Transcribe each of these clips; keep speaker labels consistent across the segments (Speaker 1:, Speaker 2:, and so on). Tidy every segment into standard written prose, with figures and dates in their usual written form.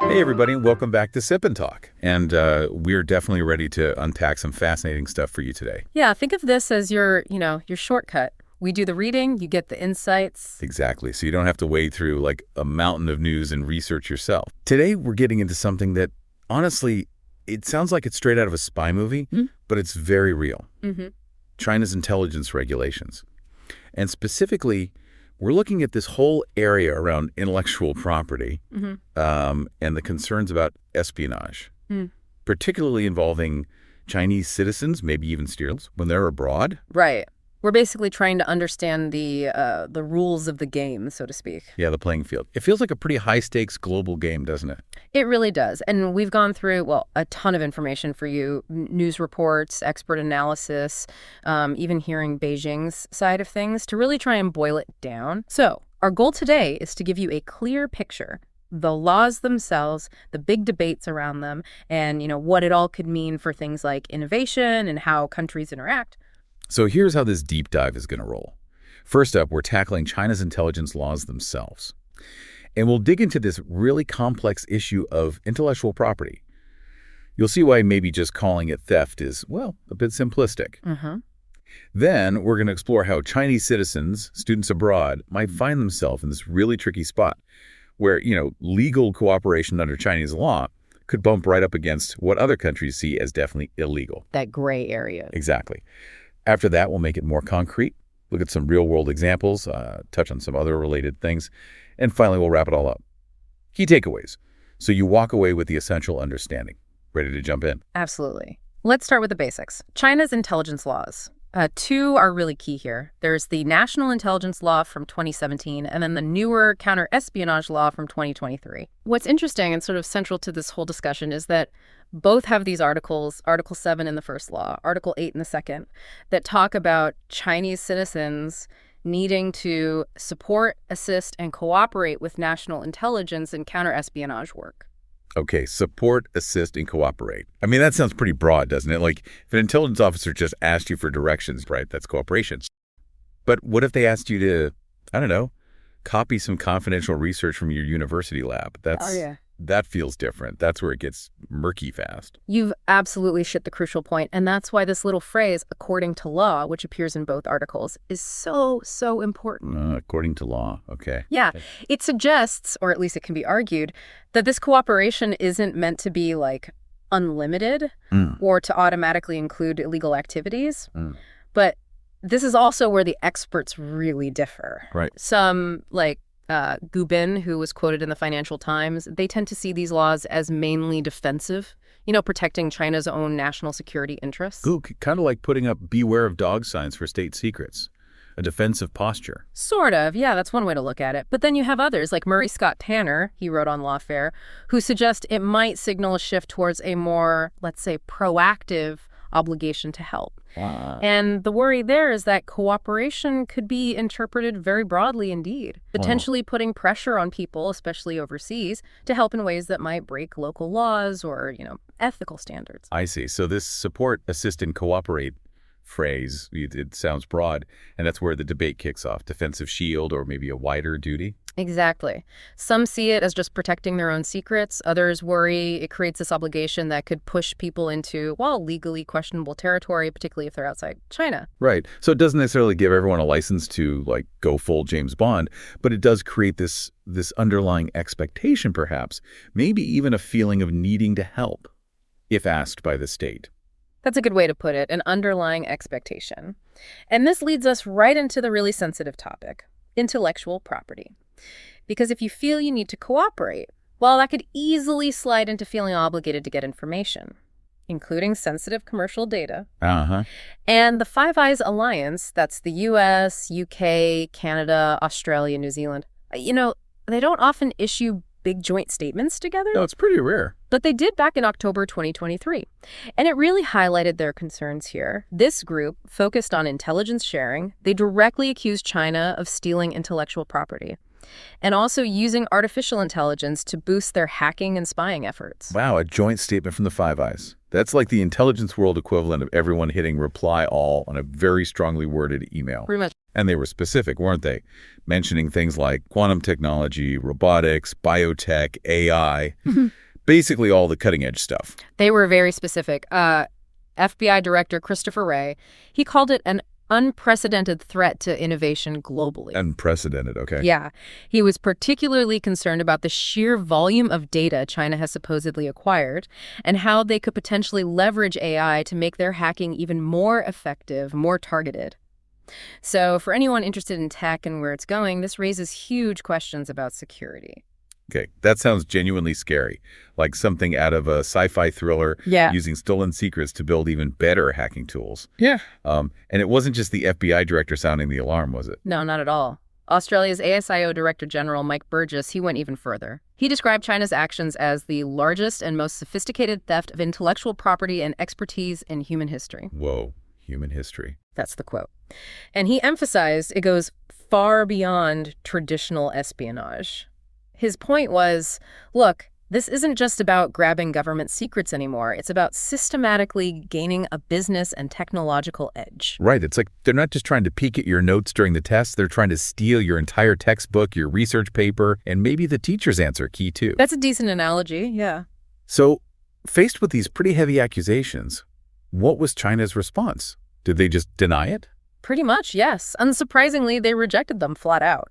Speaker 1: Hey everybody, welcome back to Sip and Talk. And we're definitely ready to unpack some fascinating stuff for you today.
Speaker 2: Yeah, think of this as your shortcut. We do the reading, you get the insights.
Speaker 1: Exactly, so you don't have to wade through like a mountain of news and research yourself. Today we're getting into something that, honestly, it sounds like it's straight out of a spy movie, but it's very real. China's intelligence regulations. And specifically, we're looking at this whole area around intellectual property and the concerns about espionage, particularly involving Chinese citizens, maybe even students, when they're abroad.
Speaker 2: Right. We're basically trying to understand the rules of the game, so to speak.
Speaker 1: Yeah, the playing field. It feels like a pretty high-stakes global game, doesn't it?
Speaker 2: It really does. And we've gone through, well, a ton of information for you, news reports, expert analysis, even hearing Beijing's side of things to really try and boil it down. So our goal today is to give you a clear picture, the laws themselves, the big debates around them, and, what it all could mean for things like innovation and how countries interact.
Speaker 1: So here's how this deep dive is going to roll. First up, we're tackling China's intelligence laws themselves. And we'll dig into this really complex issue of intellectual property. You'll see why maybe just calling it theft is, well, a bit simplistic. Then we're going to explore how Chinese citizens, students abroad, might find themselves in this really tricky spot where, legal cooperation under Chinese law could bump right up against what other countries see as definitely illegal.
Speaker 2: That gray area.
Speaker 1: Exactly. After that, we'll make it more concrete, look at some real-world examples, touch on some other related things, and finally, we'll wrap it all up. Key takeaways, so you walk away with the essential understanding. Ready to jump in?
Speaker 2: Absolutely. Let's start with the basics. China's intelligence laws. Two are really key here. There's the National Intelligence Law from 2017, and then the newer counter-espionage law from 2023. What's interesting and sort of central to this whole discussion is that both have these articles, Article 7 in the first law, Article 8 in the second, that talk about Chinese citizens needing to support, assist, and cooperate with national intelligence and counter-espionage work.
Speaker 1: Okay, support, assist, and cooperate. I mean, that sounds pretty broad, doesn't it? Like, if an intelligence officer just asked you for directions, right, that's cooperation. But what if they asked you to, I don't know, copy some confidential research from your university lab? That feels different. That's where it gets murky fast.
Speaker 2: You've absolutely hit the crucial point, and that's why this little phrase, according to law, which appears in both articles, is so important.
Speaker 1: According to law, okay.
Speaker 2: Yeah, it suggests, or at least it can be argued, that this cooperation isn't meant to be, like, unlimited or to automatically include illegal activities. But this is also where the experts really differ.
Speaker 1: Right.
Speaker 2: Some, like, Gu Bin, who was quoted in the Financial Times, they tend to see these laws as mainly defensive, protecting China's own national security interests.
Speaker 1: Ooh, kind of like putting up beware of dog signs for state secrets, a defensive posture.
Speaker 2: Sort of, yeah, that's one way to look at it. But then you have others, like Murray Scott Tanner, he wrote on Lawfare, who suggest it might signal a shift towards a more, let's say, proactive obligation to help. And the worry there is that cooperation could be interpreted very broadly indeed, potentially putting pressure on people, especially overseas, to help in ways that might break local laws or, ethical standards.
Speaker 1: I see. So this support, assist, and cooperate phrase, it sounds broad, and that's where the debate kicks off. Defensive shield or maybe a wider duty?
Speaker 2: Exactly. Some see it as just protecting their own secrets. Others worry it creates this obligation that could push people into, well, legally questionable territory, particularly if they're outside China.
Speaker 1: Right. So it doesn't necessarily give everyone a license to, like, go full James Bond, but it does create this underlying expectation, perhaps, maybe even a feeling of needing to help, if asked by the state.
Speaker 2: That's a good way to put it, an underlying expectation. And this leads us right into the really sensitive topic, intellectual property. Because if you feel you need to cooperate, well, that could easily slide into feeling obligated to get information, including sensitive commercial data. And the Five Eyes Alliance, that's the US, UK, Canada, Australia, New Zealand, they don't often issue big joint statements together.
Speaker 1: No, it's pretty rare.
Speaker 2: But they did back in October 2023. And it really highlighted their concerns here. This group focused on intelligence sharing. They directly accused China of stealing intellectual property and also using artificial intelligence to boost their hacking and spying efforts.
Speaker 1: Wow, a joint statement from the Five Eyes. That's like the intelligence world equivalent of everyone hitting reply all on a very strongly worded email.
Speaker 2: Pretty much.
Speaker 1: And they were specific, weren't they? Mentioning things like quantum technology, robotics, biotech, AI, basically all the cutting-edge stuff.
Speaker 2: They were very specific. FBI Director Christopher Wray, he called it an unprecedented threat to innovation globally.
Speaker 1: Unprecedented, okay.
Speaker 2: Yeah. He was particularly concerned about the sheer volume of data China has supposedly acquired and how they could potentially leverage AI to make their hacking even more effective, more targeted. So for anyone interested in tech and where it's going, this raises huge questions about security.
Speaker 1: Okay, that sounds genuinely scary, like something out of a sci-fi thriller using stolen secrets to build even better hacking tools.
Speaker 2: Yeah.
Speaker 1: And it wasn't just the FBI director sounding the alarm, was it?
Speaker 2: No, not at all. Australia's ASIO Director General Mike Burgess, he went even further. He described China's actions as the largest and most sophisticated theft of intellectual property and expertise in human history.
Speaker 1: Whoa, human history.
Speaker 2: That's the quote. And he emphasized it goes far beyond traditional espionage. His point was, look, this isn't just about grabbing government secrets anymore. It's about systematically gaining a business and technological edge.
Speaker 1: Right. It's like they're not just trying to peek at your notes during the test. They're trying to steal your entire textbook, your research paper, and maybe the teacher's answer key, too.
Speaker 2: That's a decent analogy, yeah.
Speaker 1: So, faced with these pretty heavy accusations, what was China's response? Did they just deny it?
Speaker 2: Pretty much, yes. Unsurprisingly, they rejected them flat out.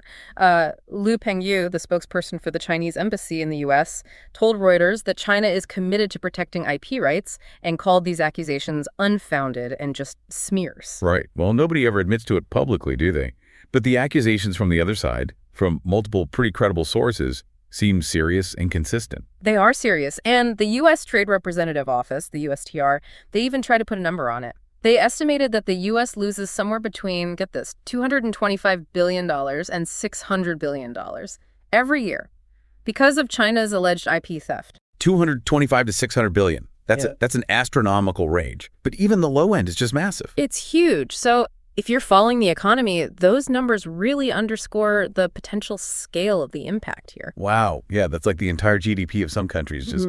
Speaker 2: Lu Pengyu, the spokesperson for the Chinese embassy in the U.S., told Reuters that China is committed to protecting IP rights and called these accusations unfounded and just smears.
Speaker 1: Right. Well, nobody ever admits to it publicly, do they? But the accusations from the other side, from multiple pretty credible sources, seem serious and consistent.
Speaker 2: They are serious. And the U.S. Trade Representative Office, the USTR, they even tried to put a number on it. They estimated that the U.S. loses somewhere between, get this, $225 billion and $600 billion every year because of China's alleged IP theft.
Speaker 1: 225 to 600 billion. That's an astronomical range. But even the low end is just massive.
Speaker 2: It's huge. So if you're following the economy, those numbers really underscore the potential scale of the impact here.
Speaker 1: Wow. Yeah, that's like the entire GDP of some countries just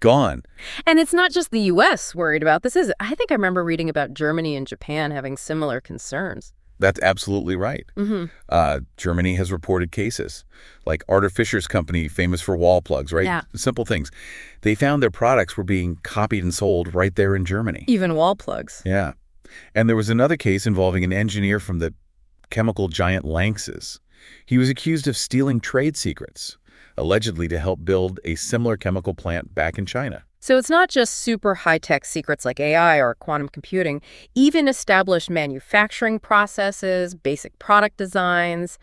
Speaker 1: gone.
Speaker 2: And it's not just the U.S. worried about this, is it? I think I remember reading about Germany and Japan having similar concerns.
Speaker 1: That's absolutely right. Germany has reported cases, like Arthur Fisher's company, famous for wall plugs, right?
Speaker 2: Yeah.
Speaker 1: Simple things. They found their products were being copied and sold right there in Germany.
Speaker 2: Even wall plugs.
Speaker 1: Yeah. And there was another case involving an engineer from the chemical giant Lanxess. He was accused of stealing trade secrets, allegedly to help build a similar chemical plant back in China.
Speaker 2: So it's not just super high-tech secrets like AI or quantum computing. Even established manufacturing processes, basic product designs.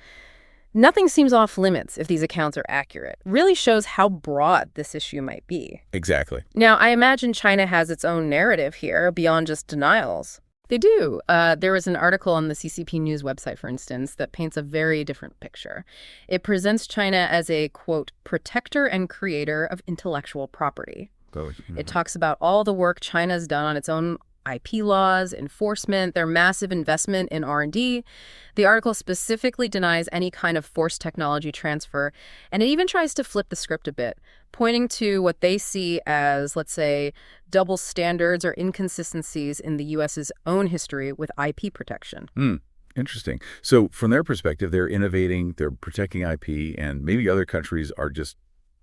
Speaker 2: Nothing seems off limits if these accounts are accurate. Really shows how broad this issue might be.
Speaker 1: Exactly.
Speaker 2: Now, I imagine China has its own narrative here beyond just denials. They do. There was an article on the CCP News website, for instance, that paints a very different picture. It presents China as a, quote, protector and creator of intellectual property. It talks about all the work China's done on its own IP laws, enforcement, their massive investment in R&D. The article specifically denies any kind of forced technology transfer, and it even tries to flip the script a bit, pointing to what they see as, let's say, double standards or inconsistencies in the U.S.'s own history with IP protection.
Speaker 1: Interesting. So from their perspective, they're innovating, they're protecting IP, and maybe other countries are just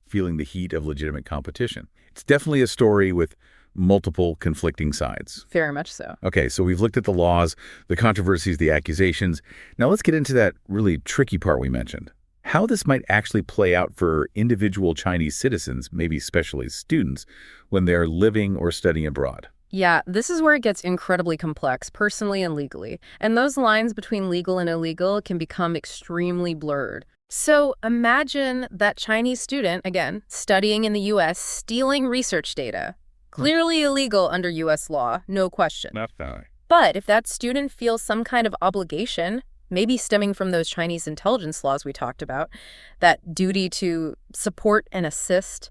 Speaker 1: feeling the heat of legitimate competition. It's definitely a story with multiple conflicting sides.
Speaker 2: Very much so.
Speaker 1: Okay, so we've looked at the laws, the controversies, the accusations. Now let's get into that really tricky part we mentioned. How this might actually play out for individual Chinese citizens, maybe especially students, when they're living or studying abroad.
Speaker 2: Yeah, this is where it gets incredibly complex, personally and legally. And those lines between legal and illegal can become extremely blurred. So imagine that Chinese student, again, studying in the U.S., stealing research data. Clearly illegal under U.S. law, no question. But if that student feels some kind of obligation, maybe stemming from those Chinese intelligence laws we talked about, that duty to support and assist,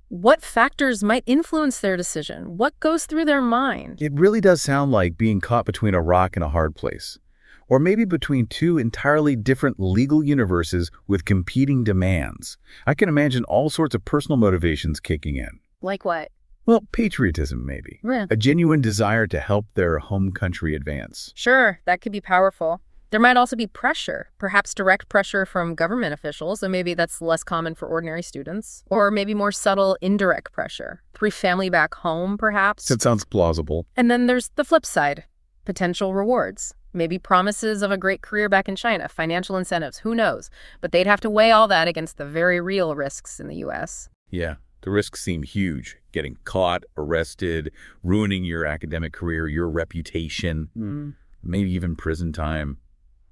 Speaker 2: what factors might influence their decision? What goes through their mind?
Speaker 1: It really does sound like being caught between a rock and a hard place. Or maybe between two entirely different legal universes with competing demands. I can imagine all sorts of personal motivations kicking in.
Speaker 2: Like what?
Speaker 1: Well, patriotism, maybe.
Speaker 2: Yeah.
Speaker 1: A genuine desire to help their home country advance.
Speaker 2: Sure, that could be powerful. There might also be pressure, perhaps direct pressure from government officials, and maybe that's less common for ordinary students, or maybe more subtle indirect pressure through family back home, perhaps.
Speaker 1: That sounds plausible.
Speaker 2: And then there's the flip side, potential rewards. Maybe promises of a great career back in China, financial incentives, who knows? But they'd have to weigh all that against the very real risks in the U.S.
Speaker 1: Yeah, the risks seem huge. Getting caught, arrested, ruining your academic career, your reputation, maybe even prison time,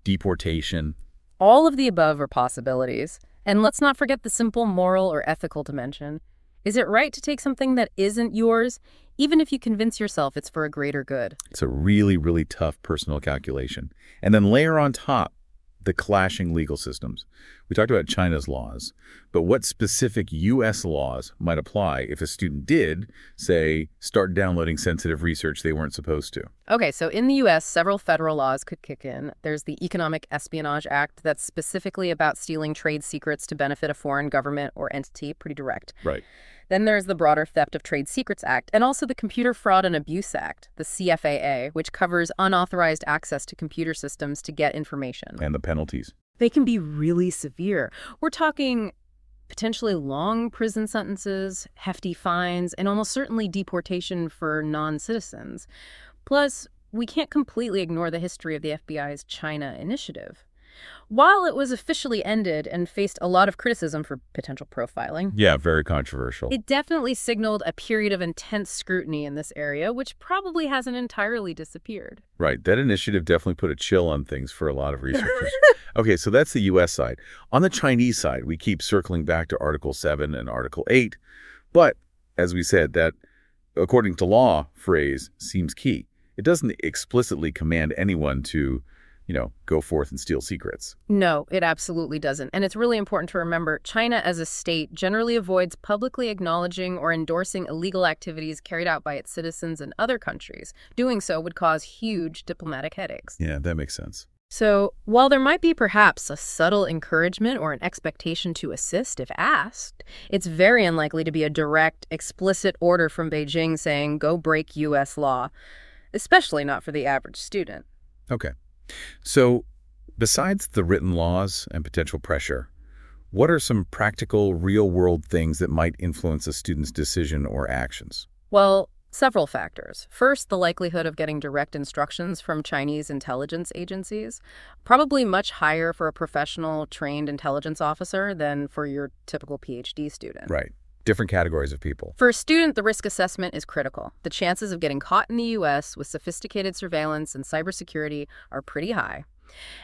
Speaker 1: deportation.
Speaker 2: All of the above are possibilities. And let's not forget the simple moral or ethical dimension. Is it right to take something that isn't yours, even if you convince yourself it's for a greater good?
Speaker 1: It's a really, really tough personal calculation. And then layer on top the clashing legal systems. We talked about China's laws, but what specific U.S. laws might apply if a student did, say, start downloading sensitive research they weren't supposed to?
Speaker 2: Okay, so in the U.S., several federal laws could kick in. There's the Economic Espionage Act that's specifically about stealing trade secrets to benefit a foreign government or entity, pretty direct.
Speaker 1: Right.
Speaker 2: Then there's the broader Theft of Trade Secrets Act, and also the Computer Fraud and Abuse Act, the CFAA, which covers unauthorized access to computer systems to get information.
Speaker 1: And the penalties.
Speaker 2: They can be really severe. We're talking potentially long prison sentences, hefty fines, and almost certainly deportation for non-citizens. Plus, we can't completely ignore the history of the FBI's China initiative. While it was officially ended and faced a lot of criticism for potential profiling,
Speaker 1: Yeah, very controversial.
Speaker 2: it definitely signaled a period of intense scrutiny in this area, which probably hasn't entirely disappeared.
Speaker 1: Right. That initiative definitely put a chill on things for a lot of researchers. Okay, so that's the U.S. side. On the Chinese side, we keep circling back to Article 7 and Article 8. But, as we said, that, according to law, phrase seems key. It doesn't explicitly command anyone to, go forth and steal secrets.
Speaker 2: No, it absolutely doesn't. And it's really important to remember China as a state generally avoids publicly acknowledging or endorsing illegal activities carried out by its citizens in other countries. Doing so would cause huge diplomatic headaches.
Speaker 1: Yeah, that makes sense.
Speaker 2: So, while there might be perhaps a subtle encouragement or an expectation to assist if asked, it's very unlikely to be a direct, explicit order from Beijing saying, go break U.S. law, especially not for the average student.
Speaker 1: Okay. So, besides the written laws and potential pressure, what are some practical, real-world things that might influence a student's decision or actions?
Speaker 2: Well, several factors. First, the likelihood of getting direct instructions from Chinese intelligence agencies, probably much higher for a professional, trained intelligence officer than for your typical PhD student.
Speaker 1: Right. Different categories of people.
Speaker 2: For a student, the risk assessment is critical. The chances of getting caught in the U.S. with sophisticated surveillance and cybersecurity are pretty high.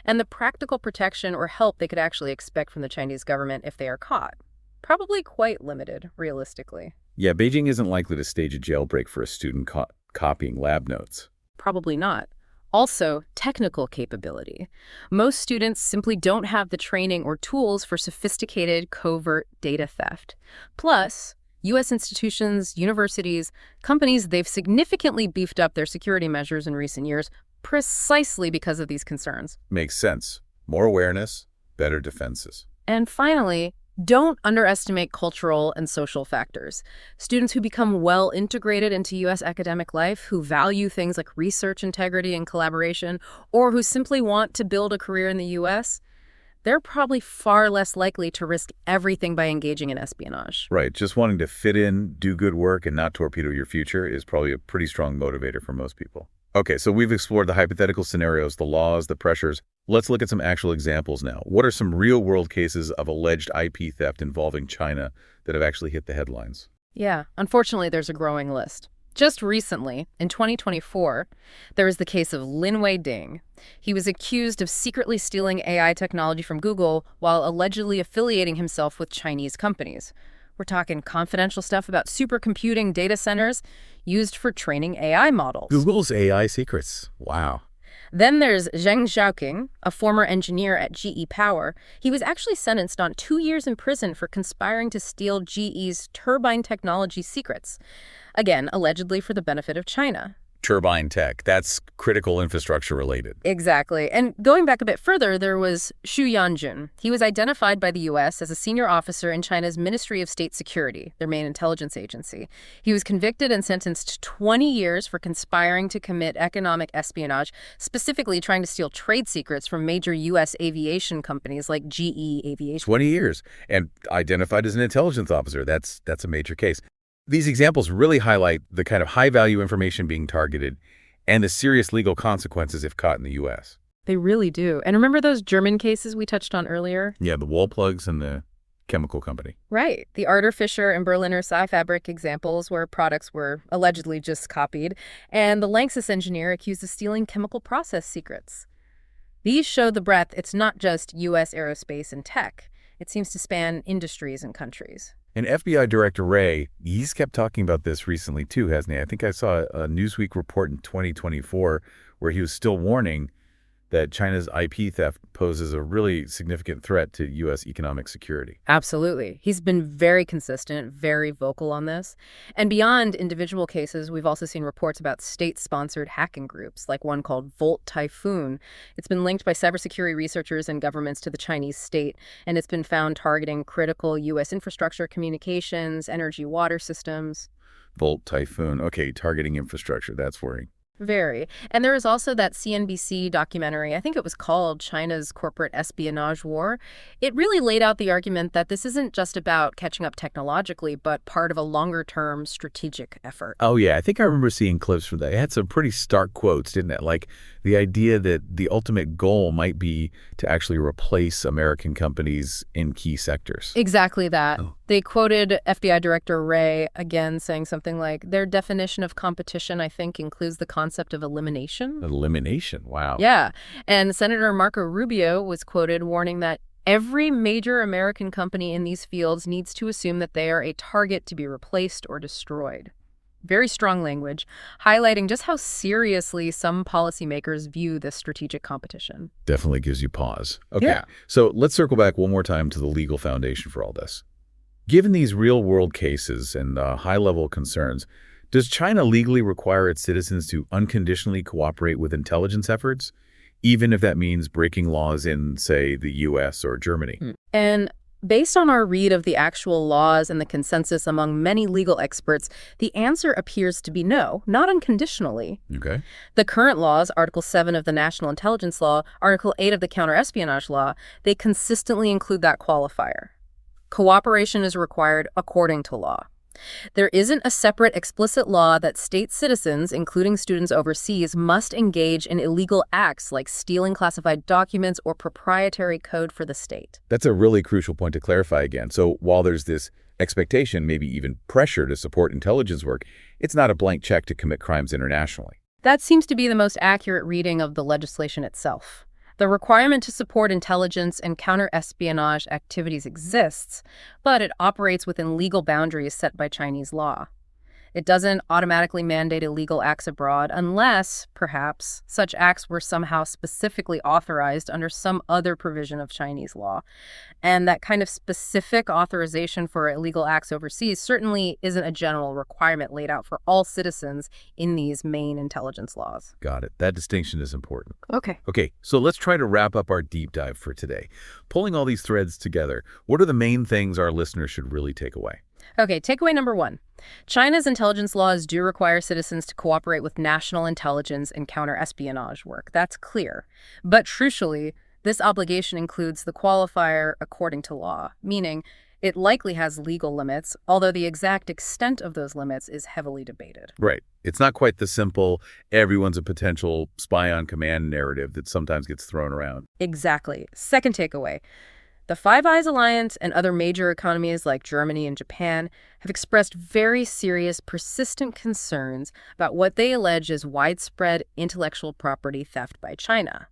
Speaker 2: And the practical protection or help they could actually expect from the Chinese government if they are caught, probably quite limited, realistically.
Speaker 1: Yeah, Beijing isn't likely to stage a jailbreak for a student copying lab notes.
Speaker 2: Probably not. Also, technical capability. Most students simply don't have the training or tools for sophisticated covert data theft. Plus, U.S. institutions, universities, companies, they've significantly beefed up their security measures in recent years precisely because of these concerns.
Speaker 1: Makes sense. More awareness, better defenses.
Speaker 2: And finally, don't underestimate cultural and social factors. Students who become well integrated into U.S. academic life, who value things like research integrity and collaboration, or who simply want to build a career in the U.S., they're probably far less likely to risk everything by engaging in espionage.
Speaker 1: Right. Just wanting to fit in, do good work, and not torpedo your future is probably a pretty strong motivator for most people. Okay, so we've explored the hypothetical scenarios, the laws, the pressures. Let's look at some actual examples now. What are some real-world cases of alleged IP theft involving China that have actually hit the headlines?
Speaker 2: Yeah, unfortunately, there's a growing list. Just recently, in 2024, there was the case of Lin Wei-ding. He was accused of secretly stealing AI technology from Google while allegedly affiliating himself with Chinese companies. We're talking confidential stuff about supercomputing data centers used for training AI models.
Speaker 1: Google's AI secrets. Wow.
Speaker 2: Then there's Zheng Xiaoqing, a former engineer at GE Power. He was actually sentenced on 2 years in prison for conspiring to steal GE's turbine technology secrets. Again, allegedly for the benefit of China.
Speaker 1: turbine tech. That's critical infrastructure related.
Speaker 2: Exactly. And going back a bit further, there was Xu Yanjun. He was identified by the U.S. as a senior officer in China's Ministry of State Security, their main intelligence agency. He was convicted and sentenced to 20 years for conspiring to commit economic espionage, specifically trying to steal trade secrets from major U.S. aviation companies like GE Aviation.
Speaker 1: 20 years. And identified as an intelligence officer. That's a major case. These examples really highlight the kind of high-value information being targeted and the serious legal consequences if caught in the U.S.
Speaker 2: They really do. And remember those German cases we touched on earlier?
Speaker 1: Yeah, the wall plugs and the chemical company.
Speaker 2: Right. The Arthur Fisher and Berliner Fabric examples where products were allegedly just copied, and the Lanxess engineer accused of stealing chemical process secrets. These show the breadth. It's not just U.S. aerospace and tech. It seems to span industries and countries.
Speaker 1: And FBI Director Wray, he's kept talking about this recently too, hasn't he? I think I saw a Newsweek report in 2024 where he was still warning that China's IP theft poses a really significant threat to U.S. economic security.
Speaker 2: Absolutely. He's been very consistent, very vocal on this. And beyond individual cases, we've also seen reports about state-sponsored hacking groups, like one called Volt Typhoon. It's been linked by cybersecurity researchers and governments to the Chinese state, and it's been found targeting critical U.S. infrastructure, communications, energy, water systems.
Speaker 1: Volt Typhoon. Okay, targeting infrastructure. That's worrying.
Speaker 2: Very. And there was also that CNBC documentary, I think it was called China's Corporate Espionage War. It really laid out the argument that this isn't just about catching up technologically, but part of a longer-term strategic effort.
Speaker 1: Oh, yeah. I think I remember seeing clips from that. It had some pretty stark quotes, didn't it? Like the idea that the ultimate goal might be to actually replace American companies in key sectors.
Speaker 2: Exactly that.
Speaker 1: Oh.
Speaker 2: They quoted FBI Director Wray again saying something like, their definition of competition, I think, includes the concept of elimination.
Speaker 1: Elimination, wow.
Speaker 2: Yeah. And Senator Marco Rubio was quoted warning that every major American company in these fields needs to assume that they are a target to be replaced or destroyed. Very strong language, highlighting just how seriously some policymakers view this strategic competition.
Speaker 1: Definitely gives you pause. Okay,
Speaker 2: Yeah.
Speaker 1: So let's circle back one more time to the legal foundation for all this. Given these real-world cases and high-level concerns, does China legally require its citizens to unconditionally cooperate with intelligence efforts, even if that means breaking laws in, say, the U.S. or Germany?
Speaker 2: And based on our read of the actual laws and the consensus among many legal experts, the answer appears to be no, not unconditionally.
Speaker 1: Okay.
Speaker 2: The current laws, Article 7 of the National Intelligence Law, Article 8 of the Counterespionage Law, they consistently include that qualifier. Cooperation is required according to law. There isn't a separate explicit law that states citizens, including students overseas, must engage in illegal acts like stealing classified documents or proprietary code for the state.
Speaker 1: That's a really crucial point to clarify again. So while there's this expectation, maybe even pressure to support intelligence work, it's not a blank check to commit crimes internationally.
Speaker 2: That seems to be the most accurate reading of the legislation itself. The requirement to support intelligence and counter-espionage activities exists, but it operates within legal boundaries set by Chinese law. It doesn't automatically mandate illegal acts abroad unless, perhaps, such acts were somehow specifically authorized under some other provision of Chinese law. And that kind of specific authorization for illegal acts overseas certainly isn't a general requirement laid out for all citizens in these main intelligence laws.
Speaker 1: Got it. That distinction is important.
Speaker 2: Okay.
Speaker 1: Okay, so let's try to wrap up our deep dive for today. Pulling all these threads together, what are the main things our listeners should really take away?
Speaker 2: Okay, takeaway number 1. China's intelligence laws do require citizens to cooperate with national intelligence and counter-espionage work. That's clear. But crucially, this obligation includes the qualifier according to law, meaning it likely has legal limits, although the exact extent of those limits is heavily debated.
Speaker 1: Right. It's not quite the simple, everyone's a potential spy on command narrative that sometimes gets thrown around.
Speaker 2: Exactly. Second takeaway. The Five Eyes Alliance and other major economies like Germany and Japan have expressed very serious, persistent concerns about what they allege is widespread intellectual property theft by China.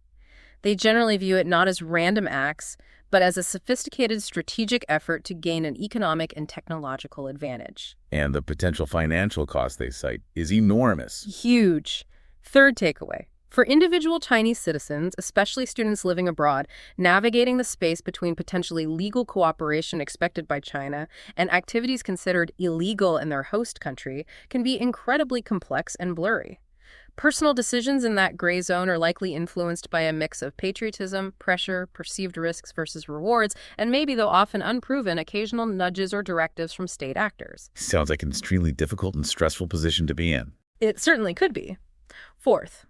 Speaker 2: They generally view it not as random acts, but as a sophisticated strategic effort to gain an economic and technological advantage.
Speaker 1: And the potential financial cost they cite is enormous.
Speaker 2: Huge. Third takeaway. For individual Chinese citizens, especially students living abroad, navigating the space between potentially legal cooperation expected by China and activities considered illegal in their host country can be incredibly complex and blurry. Personal decisions in that gray zone are likely influenced by a mix of patriotism, pressure, perceived risks versus rewards, and maybe, though often unproven, occasional nudges or directives from state actors.
Speaker 1: Sounds like an extremely difficult and stressful position to be in.
Speaker 2: It certainly could be. Fourth,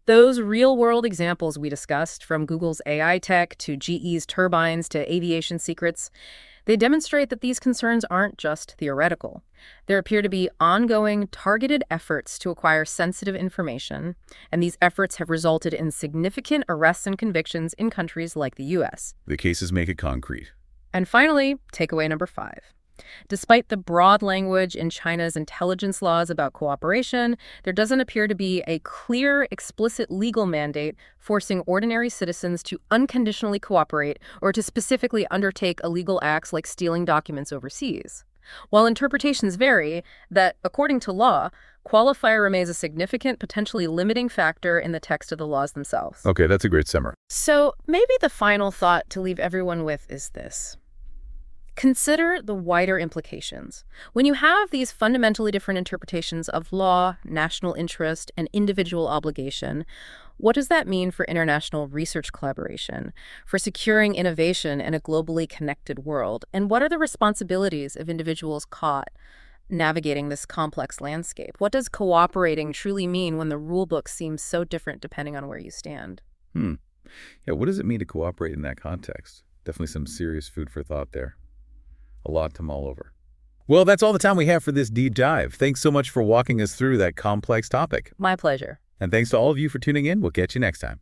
Speaker 2: those real-world examples we discussed, from Google's AI tech to GE's turbines to aviation secrets, they demonstrate that these concerns aren't just theoretical. There appear to be ongoing, targeted efforts to acquire sensitive information, and these efforts have resulted in significant arrests and convictions in countries like the U.S.
Speaker 1: The cases make it concrete.
Speaker 2: And finally, takeaway number 5. Despite the broad language in China's intelligence laws about cooperation, there doesn't appear to be a clear, explicit legal mandate forcing ordinary citizens to unconditionally cooperate or to specifically undertake illegal acts like stealing documents overseas. While interpretations vary, that, according to law, qualifier remains a significant, potentially limiting factor in the text of the laws themselves.
Speaker 1: Okay, that's a great summary.
Speaker 2: So maybe the final thought to leave everyone with is this. Consider the wider implications. When you have these fundamentally different interpretations of law, national interest, and individual obligation, what does that mean for international research collaboration, for securing innovation in a globally connected world? And what are the responsibilities of individuals caught navigating this complex landscape? What does cooperating truly mean when the rulebook seems so different depending on where you stand?
Speaker 1: Yeah, what does it mean to cooperate in that context? Definitely some serious food for thought there. A lot to mull over. Well, that's all the time we have for this deep dive. Thanks so much for walking us through that complex topic.
Speaker 2: My pleasure.
Speaker 1: And thanks to all of you for tuning in. We'll catch you next time.